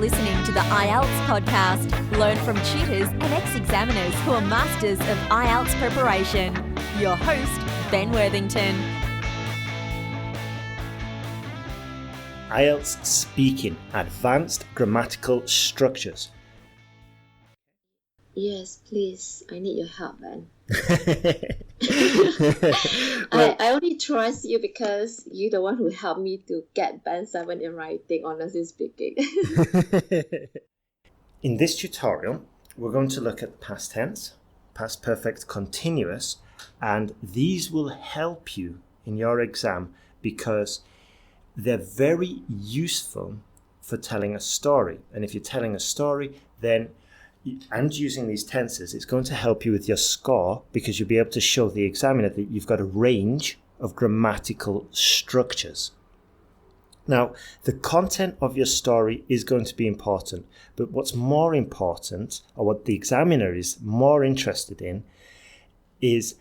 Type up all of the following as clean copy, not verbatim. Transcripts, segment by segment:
listening to the IELTS podcast. Learn from tutors and ex-examiners who are masters of IELTS preparation. Your host, Ben Worthington. IELTS Speaking, Advanced Grammatical Structures. Yes, please. I need your help, Ben. Well, I only trust you because you're the one who helped me to get Band 7 in writing, honestly speaking. in this tutorial, we're going to look at past tense, past perfect continuous, and these will help you in your exam because they're very useful for telling a story. And if you're telling a story, then and using these tenses, it's going to help you with your score because you'll be able to show the examiner that you've got a range of grammatical structures. Now, the content of your story is going to be important, but what's more important, or what the examiner is more interested in, is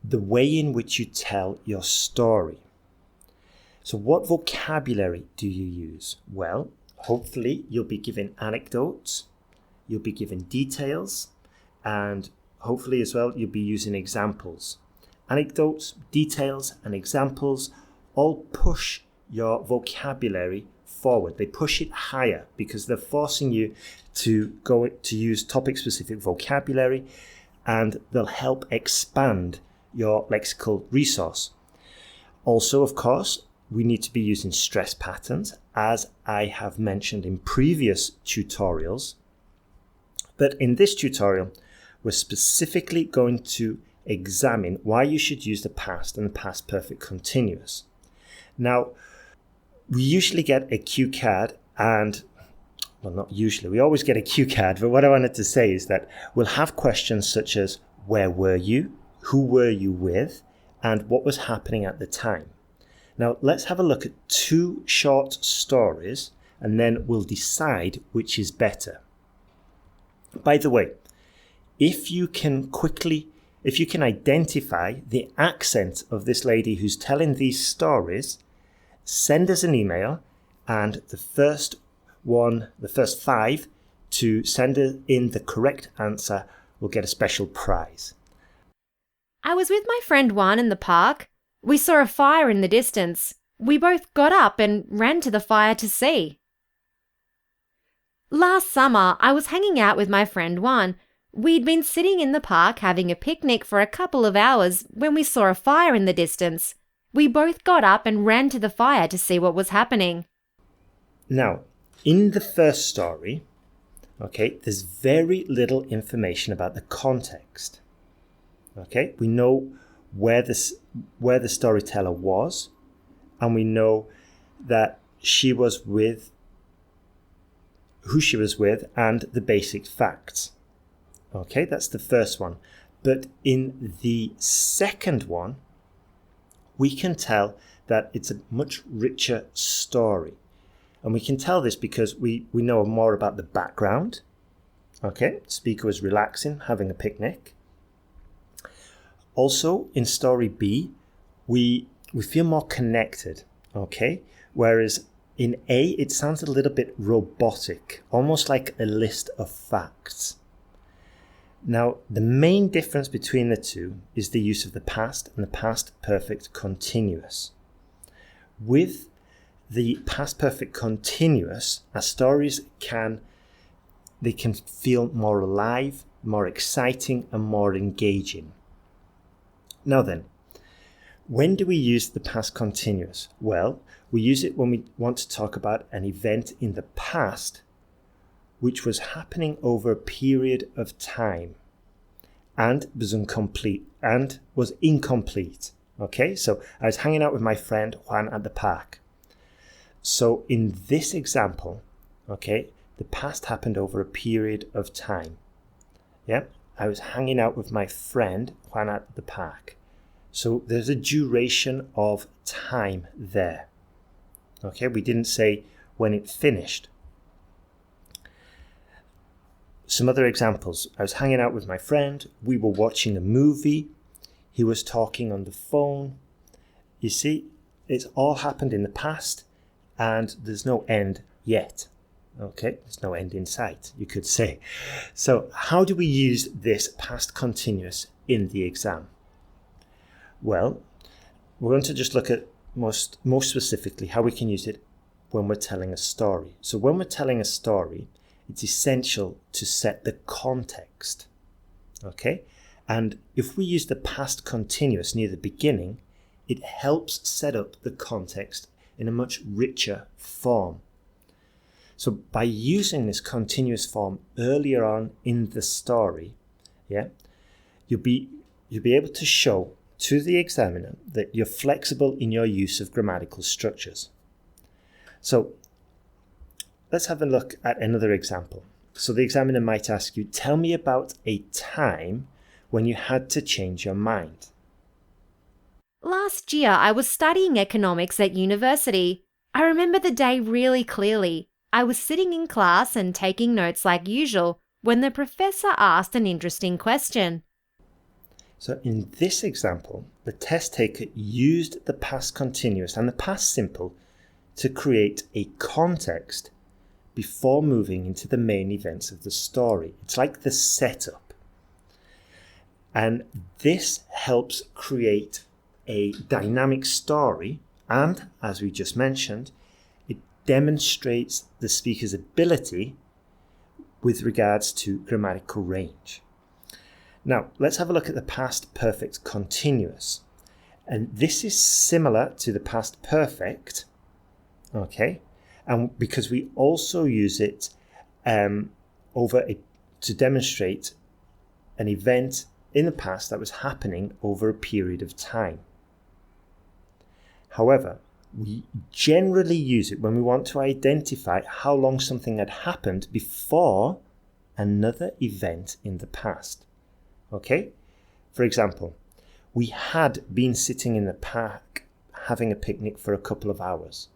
the way in which you tell your story. So what vocabulary do you use? Well, hopefully you'll be given anecdotes, you'll be given details, and hopefully as well you'll be using examples. Anecdotes, details, and examples all push your vocabulary forward. They push it higher because they're forcing you to go to use topic-specific vocabulary, and they'll help expand your lexical resource. Also, of course, we need to be using stress patterns, as I have mentioned in previous tutorials. But in this tutorial, we're specifically going to examine why you should use the past and the past perfect continuous. Now, we usually get a cue card and, well, not usually, we always get a cue card, but what I wanted to say is that we'll have questions such as, where were you? Who were you with? And what was happening at the time? Now, let's have a look at two short stories and then we'll decide which is better. By the way, if you can identify the accent of this lady who's telling these stories, send us an email, and the first 5 to send in the correct answer will get a special prize. I was with my friend Juan in the park. We saw a fire in the distance. We both got up and ran to the fire to see. Last summer, I was hanging out with my friend Juan. We'd been sitting in the park having a picnic for a couple of hours when we saw a fire in the distance. We both got up and ran to the fire to see what was happening. Now, in the first story, there's very little information about the context. We know where the storyteller was, and we know that who she was with, and the basic facts. That's the first one. But in the second one, we can tell that it's a much richer story. And we can tell this because we know more about the background. Speaker was relaxing, having a picnic. Also, in story B, we feel more connected. Whereas in A, it sounds a little bit robotic, almost like a list of facts. Now, the main difference between the two is the use of the past and the past perfect continuous. With the past perfect continuous, our stories can feel more alive, more exciting, and more engaging. Now then, when do we use the past continuous? Well, we use it when we want to talk about an event in the past which was happening over a period of time and was incomplete. So I was hanging out with my friend Juan at the park. So in this example, the past happened over a period of time. I was hanging out with my friend Juan at the park. So there's a duration of time there. We didn't say when it finished. Some other examples. I was hanging out with my friend. We were watching a movie. He was talking on the phone. You see, it's all happened in the past and there's no end yet. Okay, there's no end in sight, you could say. So how do we use this past continuous in the exam? Well, we're going to just look at most specifically how we can use it when we're telling a story. So when we're telling a story, it's essential to set the context. Okay? And if we use the past continuous near the beginning, it helps set up the context in a much richer form. So by using this continuous form earlier on in the story, you'll be able to show to the examiner that you're flexible in your use of grammatical structures. So let's have a look at another example. So the examiner might ask you, tell me about a time when you had to change your mind. Last year, I was studying economics at university. I remember the day really clearly. I was sitting in class and taking notes like usual when the professor asked an interesting question. So in this example, the test taker used the past continuous and the past simple to create a context before moving into the main events of the story. It's like the setup. And this helps create a dynamic story, and as we just mentioned, it demonstrates the speaker's ability with regards to grammatical range. Now, let's have a look at the past perfect continuous. And this is similar to the past perfect, okay? And because we also use it to demonstrate an event in the past that was happening over a period of time. However, we generally use it when we want to identify how long something had happened before another event in the past. Okay? For example, we had been sitting in the park having a picnic for a couple of hours.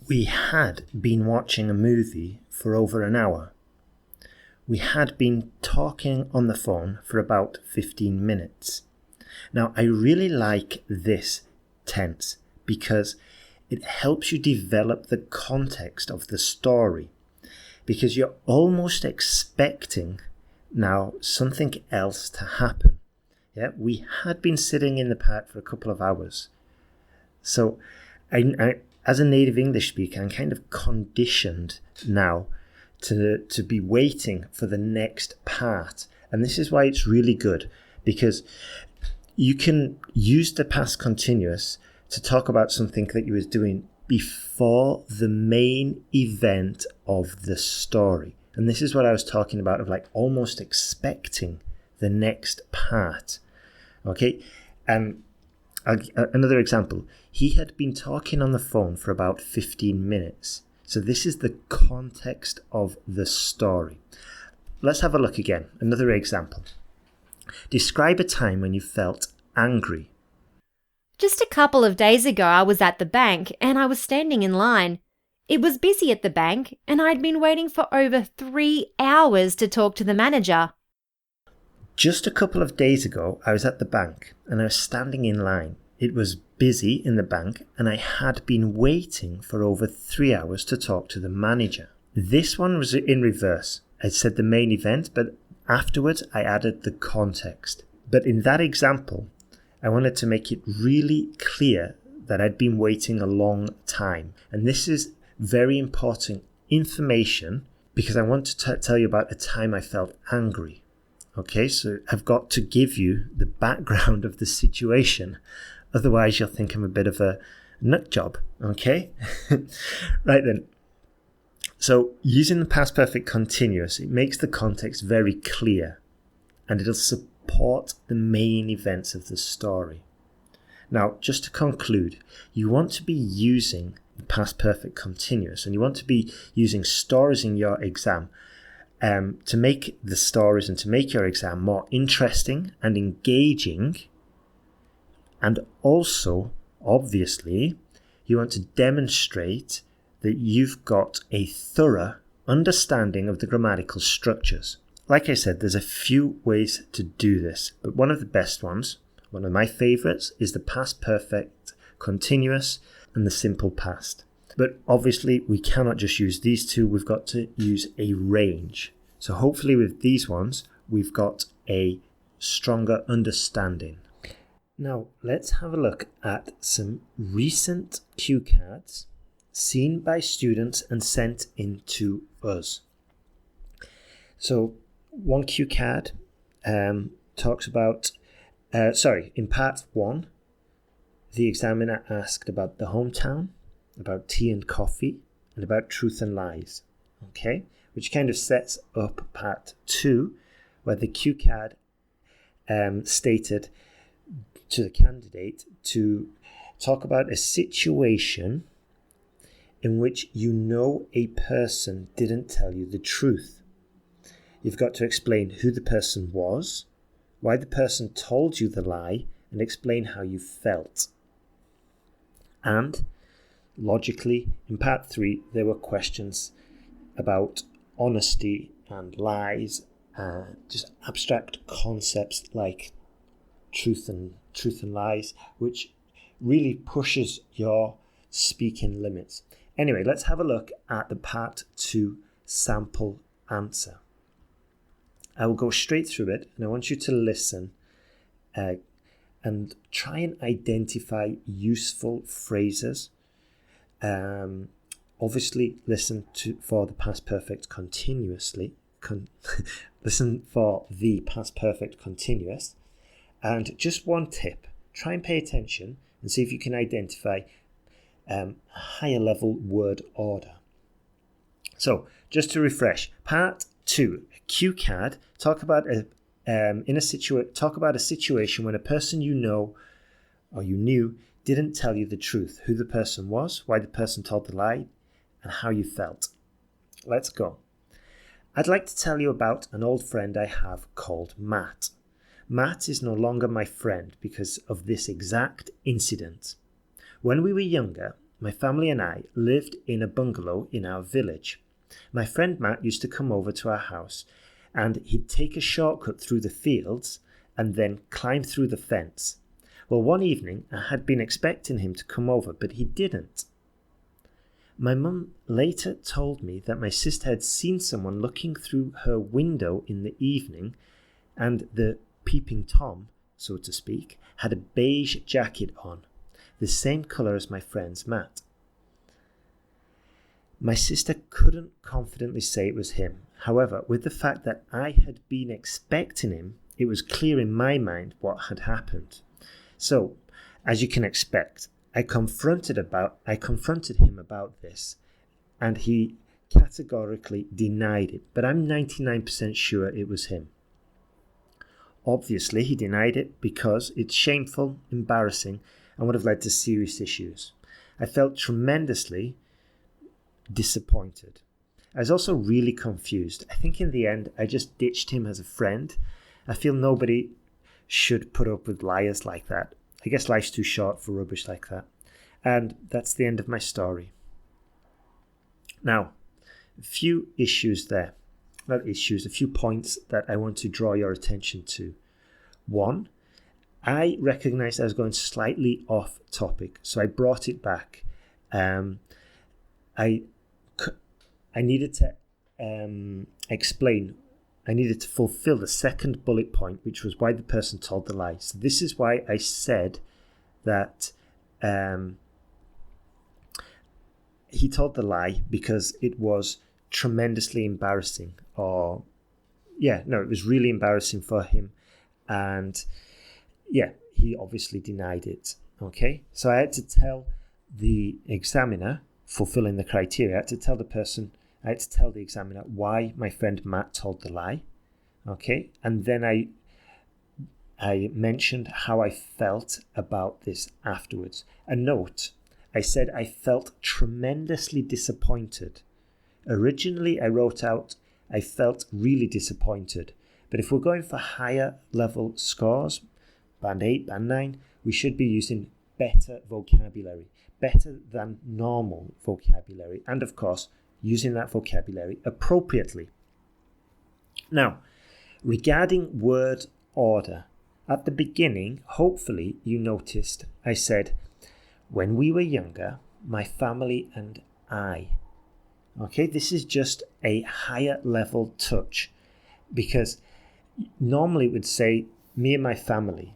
We had been watching a movie for over an hour. We had been talking on the phone for about 15 minutes. Now, I really like this tense because it helps you develop the context of the story, because you're almost expecting now something else to happen. Yeah, we had been sitting in the park for a couple of hours. So I as a native English speaker, I'm kind of conditioned now to be waiting for the next part. And this is why it's really good, because you can use the past continuous to talk about something that you was doing before the main event of the story. And this is what I was talking about, of like almost expecting the next part. Okay? Another example. He had been talking on the phone for about 15 minutes. So this is the context of the story. Let's have a look again. Another example. Describe a time when you felt angry. Just a couple of days ago, I was at the bank and I was standing in line. It was busy at the bank and I'd been waiting for over 3 hours to talk to the manager. Just a couple of days ago, I was at the bank and I was standing in line. It was busy in the bank and I had been waiting for over 3 hours to talk to the manager. This one was in reverse. I said the main event, but afterwards I added the context. But in that example, I wanted to make it really clear that I'd been waiting a long time. And this is very important information because I want to tell you about a time I felt angry. Okay, so I've got to give you the background of the situation. Otherwise, you'll think I'm a bit of a nut job. Okay? Right then. So using the past perfect continuous, it makes the context very clear and it'll support the main events of the story. Now, just to conclude, you want to be using the past perfect continuous and you want to be using stories in your exam to make the stories and to make your exam more interesting and engaging. And also, obviously, you want to demonstrate that you've got a thorough understanding of the grammatical structures. Like I said, there's a few ways to do this, but one of the best ones, one of my favorites, is the past perfect continuous and the simple past. But obviously we cannot just use these two, we've got to use a range. So hopefully with these ones, we've got a stronger understanding. Now let's have a look at some recent cue cards seen by students and sent in to us. So one cue card talks about, in part 1, the examiner asked about the hometown, about tea and coffee, and about truth and lies. Okay, which kind of sets up part 2, where the cue card stated to the candidate to talk about a situation in which you know a person didn't tell you the truth. You've got to explain who the person was, why the person told you the lie, and explain how you felt. And logically, in part 3, there were questions about honesty and lies, just abstract concepts like truth and lies, which really pushes your speaking limits. Anyway, let's have a look at the part 2 sample answer. I will go straight through it, and I want you to listen and try and identify useful phrases. Obviously, listen for the past perfect continuously. Listen for the past perfect continuous. And just one tip, try and pay attention and see if you can identify higher level word order. So, just to refresh, part 2, a cue card, talk about a situation when a person you know or you knew didn't tell you the truth, who the person was, why the person told the lie, and how you felt. Let's go. I'd like to tell you about an old friend I have called Matt. Matt is no longer my friend because of this exact incident. When we were younger, my family and I lived in a bungalow in our village. My friend Matt used to come over to our house, and he'd take a shortcut through the fields and then climb through the fence. Well, one evening I had been expecting him to come over, but he didn't. My mum later told me that my sister had seen someone looking through her window in the evening, and the peeping Tom, so to speak, had a beige jacket on, the same colour as my friend's Matt. My sister couldn't confidently say it was him. However, with the fact that I had been expecting him, it was clear in my mind what had happened. So, as you can expect, I confronted him about this, and he categorically denied it, but I'm 99% sure it was him. Obviously, he denied it because it's shameful, embarrassing, and would have led to serious issues. I felt tremendously disappointed. I was also really confused. I think in the end, I just ditched him as a friend. I feel nobody should put up with liars like that. I guess life's too short for rubbish like that. And that's the end of my story. Now, a few points that I want to draw your attention to. One, I recognized I was going slightly off topic, so I brought it back. I needed to explain. I needed to fulfill the second bullet point, which was why the person told the lie. So this is why I said that he told the lie, because it was tremendously embarrassing. It was really embarrassing for him. And he obviously denied it. Okay, so I had to tell the examiner, fulfilling the criteria, I had to tell the examiner why my friend Matt told the lie. Okay, and then I mentioned how I felt about this afterwards. A note, I said I felt tremendously disappointed. Originally, I wrote out, I felt really disappointed. But if we're going for higher level scores, band 8, band 9, we should be using better vocabulary, better than normal vocabulary, and of course, using that vocabulary appropriately. Now, regarding word order, at the beginning, hopefully you noticed I said, when we were younger, my family and I. Okay, this is just a higher level touch, because normally it would say me and my family,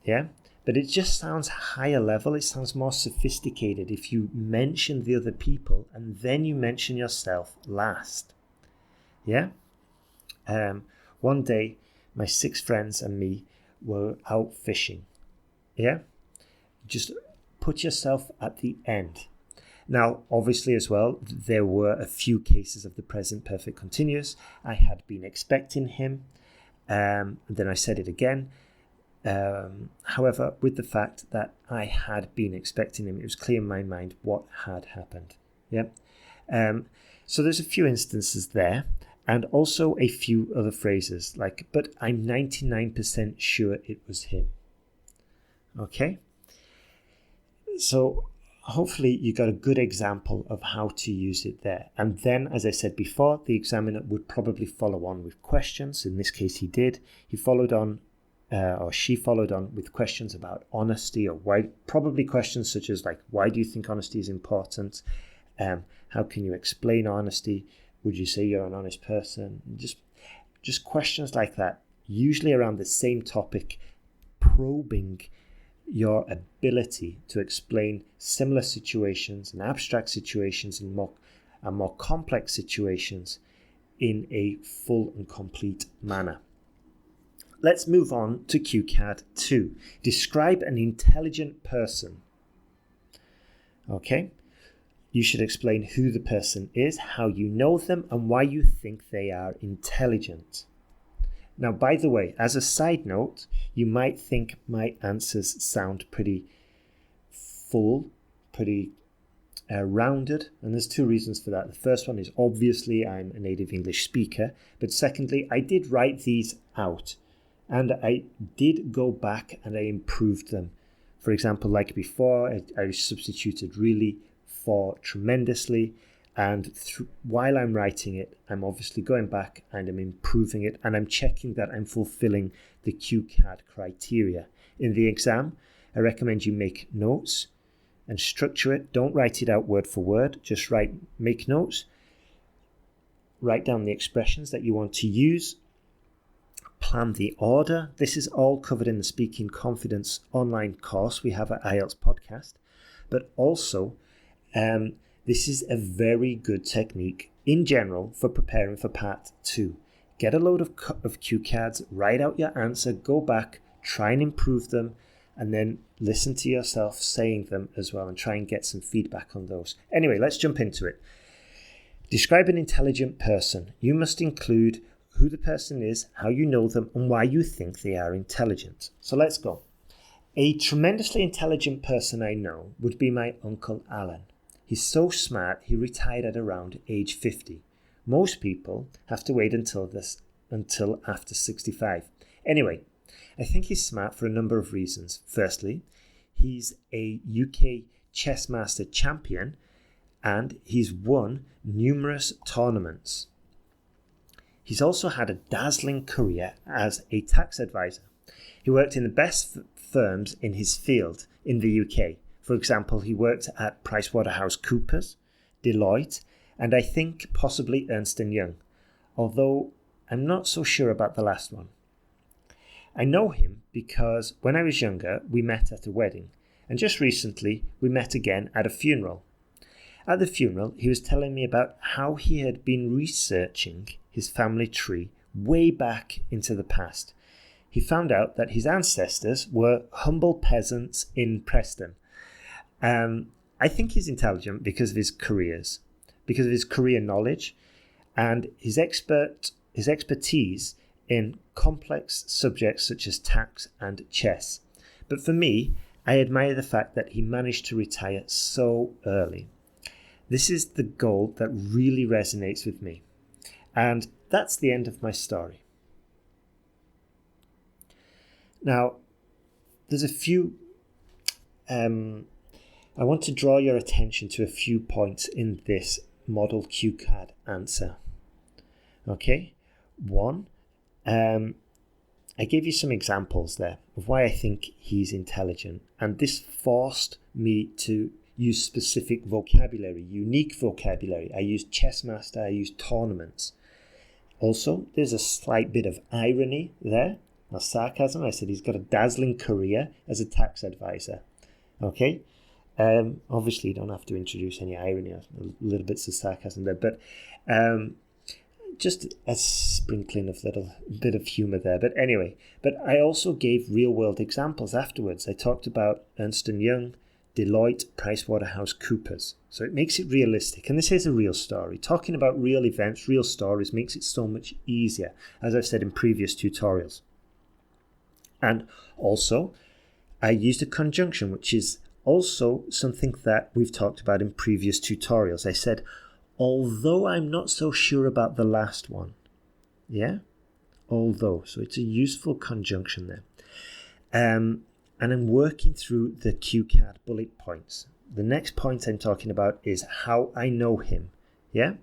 yeah? But it just sounds higher level. It sounds more sophisticated if you mention the other people and then you mention yourself last. Yeah? One day, my 6 friends and me were out fishing. Yeah? Just put yourself at the end. Now, obviously as well, there were a few cases of the present perfect continuous. I had been expecting him. Then I said it again. However, with the fact that I had been expecting him, it was clear in my mind what had happened. Yeah. So there's a few instances there, and also a few other phrases like, but I'm 99% sure it was him. Okay. So hopefully you got a good example of how to use it there. And then, as I said before, the examiner would probably follow on with questions. In this case, he did. He followed on, or she followed on with questions about honesty, or why, probably questions such as like, why do you think honesty is important? How can you explain honesty? Would you say you're an honest person? Just questions like that, usually around the same topic, probing your ability to explain similar situations and abstract situations and more complex situations in a full and complete manner. Let's move on to cue card 2. Describe an intelligent person. Okay. You should explain who the person is, how you know them, and why you think they are intelligent. Now, by the way, as a side note, you might think my answers sound pretty full, pretty rounded, and there's 2 reasons for that. The first one is obviously I'm a native English speaker, but secondly, I did write these out, and I did go back and I improved them. For example, like before, I substituted really for tremendously, and while I'm writing it, I'm obviously going back and I'm improving it, and I'm checking that I'm fulfilling the cue card criteria. In the exam, I recommend you make notes and structure it. Don't write it out word for word, just make notes, write down the expressions that you want to use, plan the order. This is all covered in the Speaking Confidence online course we have at IELTS Podcast, but also this is a very good technique in general for preparing for part 2. Get a load of cue cards, write out your answer, go back, try and improve them, and then listen to yourself saying them as well and try and get some feedback on those. Anyway, let's jump into it. Describe an intelligent person. You must include who the person is, how you know them, and why you think they are intelligent. So let's go. A tremendously intelligent person I know would be my Uncle Alan. He's so smart, he retired at around age 50. Most people have to wait until after 65. Anyway, I think he's smart for a number of reasons. Firstly, he's a UK chess master champion and he's won numerous tournaments. He's also had a dazzling career as a tax advisor. He worked in the best firms in his field in the UK. For example, he worked at PricewaterhouseCoopers, Deloitte, and I think possibly Ernst & Young, although I'm not so sure about the last one. I know him because when I was younger, we met at a wedding, and just recently we met again at a funeral. At the funeral, he was telling me about how he had been researching his family tree way back into the past. He found out that his ancestors were humble peasants in Preston. I think he's intelligent because of his careers, because of his career knowledge and his expertise in complex subjects such as tax and chess. But for me, I admire the fact that he managed to retire so early. This is the goal that really resonates with me. And that's the end of my story. Now, there's a few... I want to draw your attention to a few points in this model cue card answer. Okay, 1, I gave you some examples there of why I think he's intelligent, and this forced me to use specific vocabulary, unique vocabulary. I use chess master, I use tournaments. Also, there's a slight bit of irony there, or sarcasm. I said he's got a dazzling career as a tax advisor. Okay? Obviously, you don't have to introduce any irony or little bits of sarcasm there, but just a sprinkling of little bit of humour there. But anyway, but I also gave real-world examples afterwards. I talked about Ernst & Young, Deloitte, PricewaterhouseCoopers. So it makes it realistic. And this is a real story. Talking about real events, real stories makes it so much easier, as I've said in previous tutorials. And also, I used a conjunction, which is also something that we've talked about in previous tutorials. I said, although I'm not so sure about the last one. Yeah? Although. So it's a useful conjunction there. And I'm working through the cue card bullet points. The next point I'm talking about is how I know him. Yeah?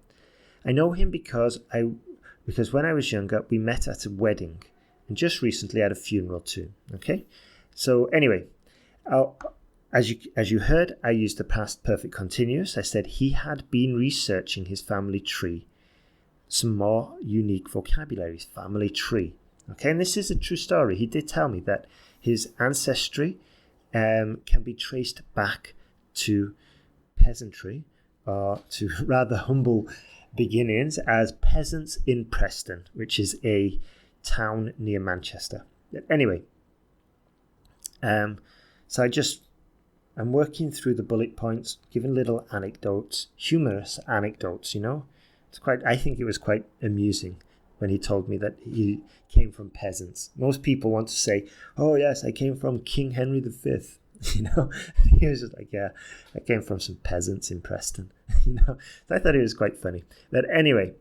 I know him because when I was younger, we met at a wedding. And just recently at a funeral too. Okay? So anyway, as you heard, I used the past perfect continuous. I said he had been researching his family tree. Some more unique vocabulary, family tree. Okay, and this is a true story. He did tell me that his ancestry can be traced back to peasantry, or to rather humble beginnings as peasants in Preston, which is a town near Manchester. Anyway, so I'm working through the bullet points, giving little anecdotes, humorous anecdotes, I think it was quite amusing when he told me that he came from peasants. Most people want to say, oh yes, I came from King Henry V. He was just like, yeah, I came from some peasants in Preston. So I thought it was quite funny. But anyway,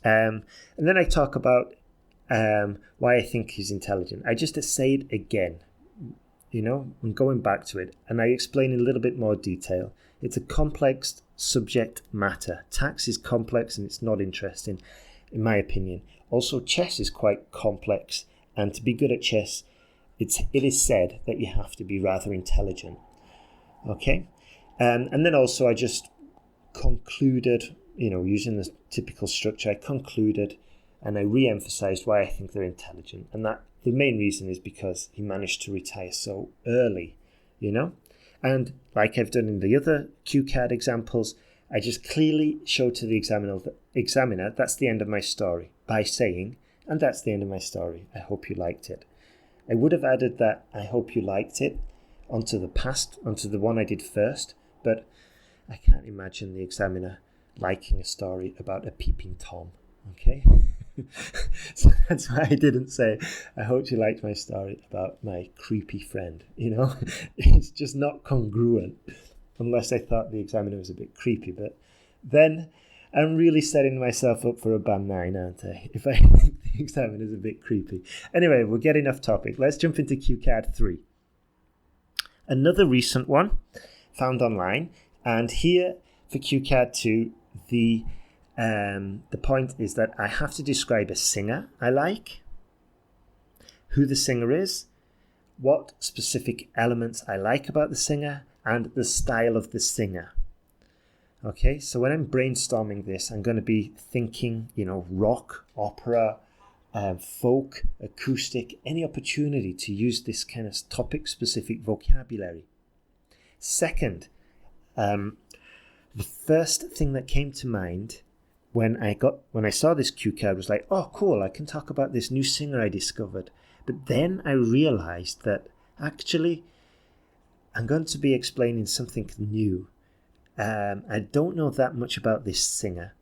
and then I talk about why I think he's intelligent. I just say it again. I'm going back to it, and I explain in a little bit more detail. It's a complex subject matter. Tax is complex and it's not interesting, in my opinion. Also, chess is quite complex, and to be good at chess, it is said that you have to be rather intelligent. Okay? And then also I just concluded, using the typical structure, I concluded and I re-emphasized why I think they're intelligent, and that the main reason is because he managed to retire so early, And like I've done in the other cue card examples, I just clearly show to the examiner that's the end of my story by saying, and that's the end of my story. I hope you liked it. I would have added that I hope you liked it onto the one I did first, but I can't imagine the examiner liking a story about a peeping Tom. Okay? So that's why I didn't say, I hope you liked my story about my creepy friend. It's just not congruent, unless I thought the examiner was a bit creepy. But then I'm really setting myself up for a band 9, aren't I? If I think the examiner's a bit creepy. Anyway, we're getting off topic. Let's jump into cue card 3. Another recent one found online. And here for cue card 2, the point is that I have to describe a singer I like, who the singer is, what specific elements I like about the singer, and the style of the singer. Okay, so when I'm brainstorming this, I'm going to be thinking, rock, opera, folk, acoustic, any opportunity to use this kind of topic-specific vocabulary. Second, the first thing that came to mind when I saw this cue card was like, oh, cool, I can talk about this new singer I discovered. But then I realized that actually I'm going to be explaining something new. I don't know that much about this singer,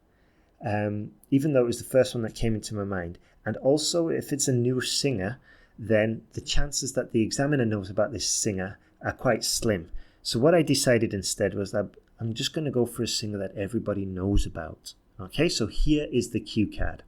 even though it was the first one that came into my mind. And also, if it's a new singer, then the chances that the examiner knows about this singer are quite slim. So what I decided instead was that I'm just going to go for a singer that everybody knows about. Okay, so here is the cue card.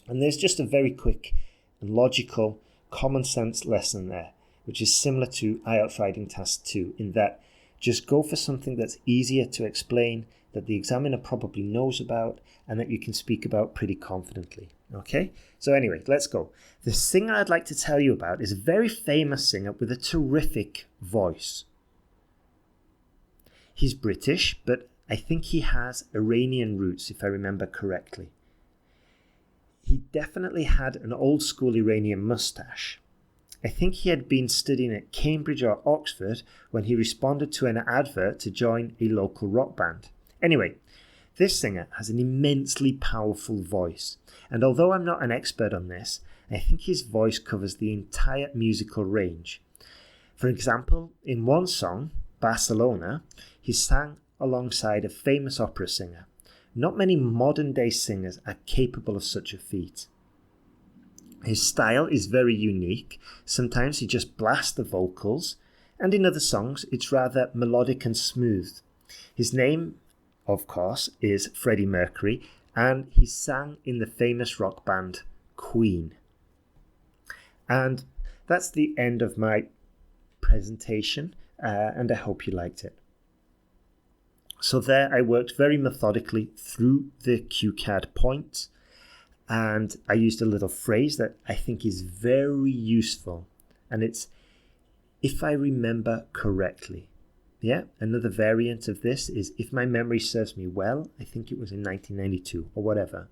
And there's just a very quick and logical, common sense lesson there, which is similar to IELTS Writing Task 2, in that just go for something that's easier to explain, that the examiner probably knows about, and that you can speak about pretty confidently. Okay, so anyway, let's go. The singer I'd like to tell you about is a very famous singer with a terrific voice. He's British, but I think he has Iranian roots, if I remember correctly. He definitely had an old school Iranian mustache. I think he had been studying at Cambridge or Oxford when he responded to an advert to join a local rock band. Anyway, this singer has an immensely powerful voice, and although I'm not an expert on this, I think his voice covers the entire musical range. For example, in one song, Barcelona, he sang alongside a famous opera singer. Not many modern-day singers are capable of such a feat. His style is very unique. Sometimes he just blasts the vocals, and in other songs it's rather melodic and smooth. His name, of course, is Freddie Mercury, and he sang in the famous rock band Queen. And that's the end of my presentation, and I hope you liked it. So there I worked very methodically through the cue card points, and I used a little phrase that I think is very useful, and it's "if I remember correctly." Yeah, another variant of this is "if my memory serves me well." I think it was in 1992 or whatever.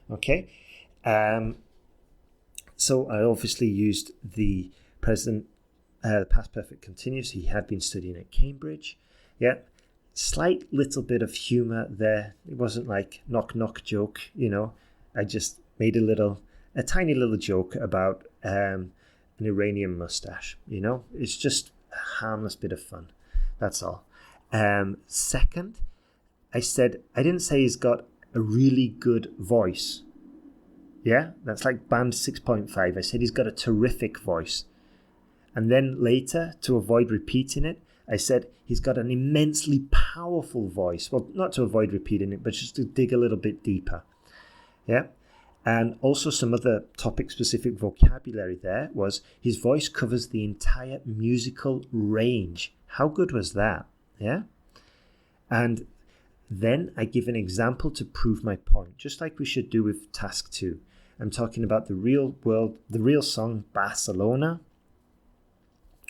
Okay, so I obviously used the past perfect continuous. He had been studying at Cambridge. Yeah. Slight little bit of humor there. It wasn't like knock joke, I just made a tiny little joke about an Iranian mustache, It's just a harmless bit of fun. That's all. Second, I didn't say he's got a really good voice. Yeah, that's like band 6.5. I said he's got a terrific voice. And then later, to avoid repeating it, I said he's got an immensely powerful voice. Well, not to avoid repeating it, but just to dig a little bit deeper. Yeah. And also some other topic-specific vocabulary there was his voice covers the entire musical range. How good was that? Yeah. And then I give an example to prove my point, just like we should do with task 2. I'm talking about the real song Barcelona,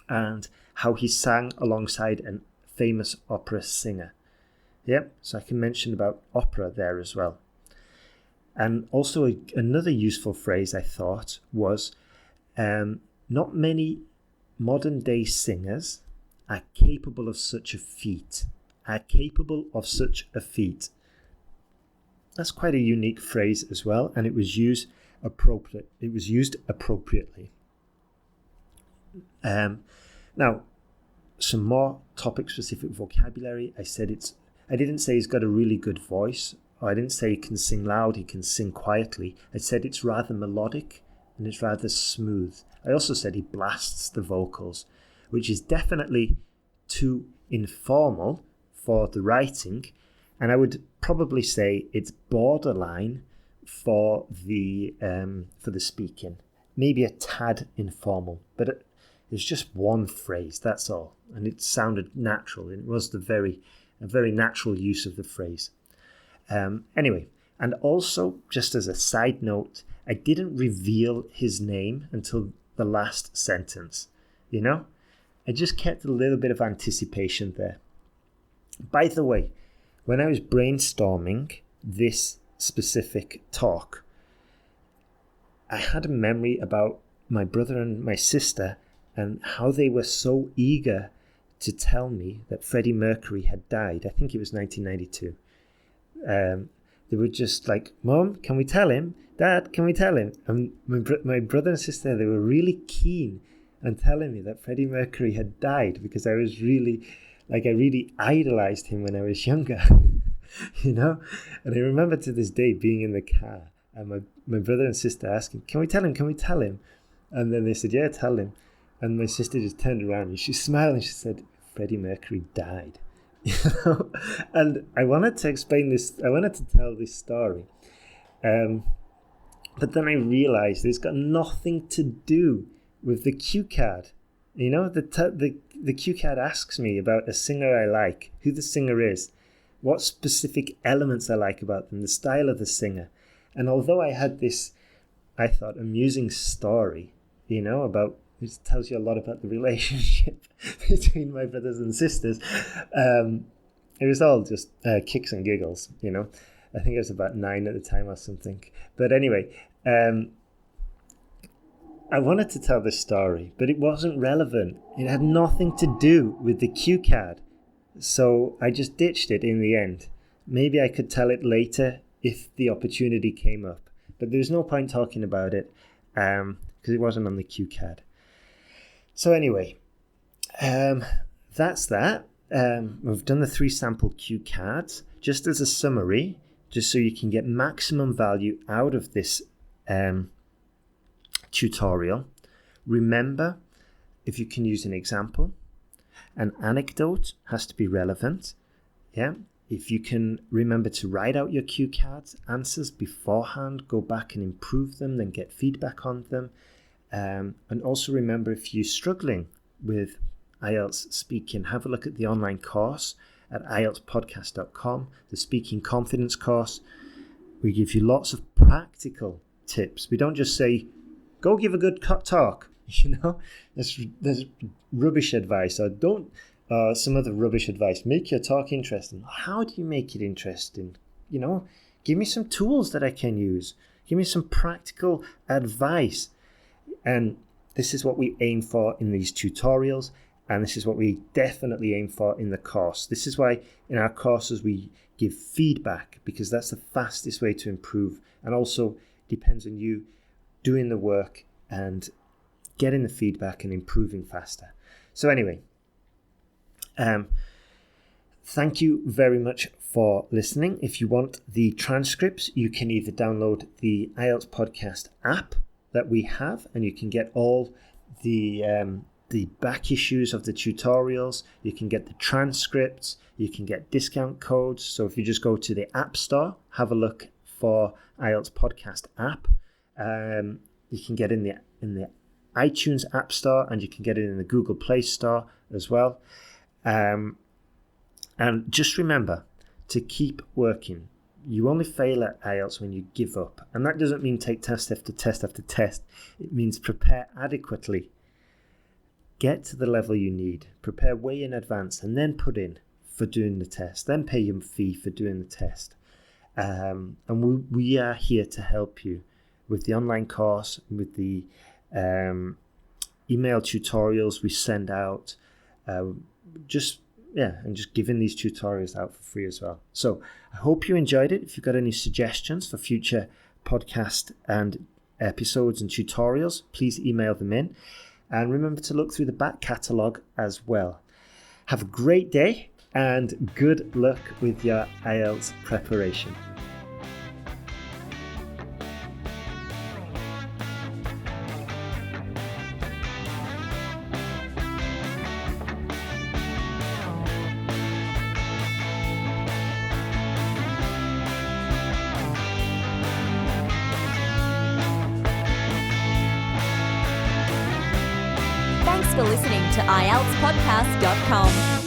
and how he sang alongside a famous opera singer. Yep, so I can mention about opera there as well. And also another useful phrase I thought was, not many modern day singers are capable of such a feat. That's quite a unique phrase as well, and it was used appropriately. Now, some more topic-specific vocabulary. I didn't say he's got a really good voice, or I didn't say he can sing loud, he can sing quietly. I said it's rather melodic and it's rather smooth. I also said he blasts the vocals, which is definitely too informal for the writing, and I would probably say it's borderline for the speaking. Maybe a tad informal, but it's just one phrase, that's all. And it sounded natural. It was a very natural use of the phrase. Anyway, and also, just as a side note, I didn't reveal his name until the last sentence. I just kept a little bit of anticipation there. By the way, when I was brainstorming this specific talk, I had a memory about my brother and my sister and how they were so eager to tell me that Freddie Mercury had died. I think it was 1992. They were just like, "Mom, can we tell him? Dad, can we tell him?" And my brother and sister, they were really keen on telling me that Freddie Mercury had died, because I really idolized him when I was younger, And I remember to this day being in the car and my brother and sister asking, "Can we tell him? Can we tell him?" And then they said, "Yeah, tell him." And my sister just turned around and she smiled and she said, "Freddie Mercury died." And I wanted to explain this. I wanted to tell this story. But then I realized it's got nothing to do with the cue card. The cue card asks me about a singer I like, who the singer is, what specific elements I like about them, the style of the singer. And although I had this, I thought, amusing story, about, which tells you a lot about the relationship between my brothers and sisters, it was all just kicks and giggles, you know. I think I was about 9 at the time or something. But anyway, I wanted to tell this story, but it wasn't relevant. It had nothing to do with the cue card. So I just ditched it in the end. Maybe I could tell it later if the opportunity came up. But there's no point talking about it because it wasn't on the cue card. So anyway, that's that. We've done the 3 sample cue cards. Just as a summary, just so you can get maximum value out of this tutorial. Remember, if you can use an example, an anecdote has to be relevant. Yeah. If you can remember to write out your cue cards, answers beforehand, go back and improve them, then get feedback on them. And also remember, if you're struggling with IELTS speaking, have a look at the online course at IELTSPodcast.com, the Speaking Confidence course. We give you lots of practical tips. We don't just say, go give a good talk, you know. There's rubbish advice, or don't some other rubbish advice. Make your talk interesting. How do you make it interesting? You know, give me some tools that I can use. Give me some practical advice. And this is what we aim for in these tutorials, and this is what we definitely aim for in the course. This is why in our courses we give feedback, because that's the fastest way to improve, and also depends on you doing the work and getting the feedback and improving faster. So anyway, thank you very much for listening. If you want the transcripts, you can either download the IELTS Podcast app that we have, and you can get all the back issues of the tutorials. You can get the transcripts. You can get discount codes. So if you just go to the App Store, have a look for IELTS Podcast app. You can get in the iTunes App Store, and you can get it in the Google Play Store as well. And just remember to keep working. You only fail at IELTS when you give up. And that doesn't mean take test after test after test. It means prepare adequately. Get to the level you need. Prepare way in advance, and then put in for doing the test. Then pay your fee for doing the test. And we are here to help you with the online course, with the email tutorials we send out. And just giving these tutorials out for free as well. So I hope you enjoyed it. If you've got any suggestions for future podcast and episodes and tutorials, please email them in. And remember to look through the back catalogue as well. Have a great day and good luck with your IELTS preparation. Thanks for listening to IELTSPodcast.com.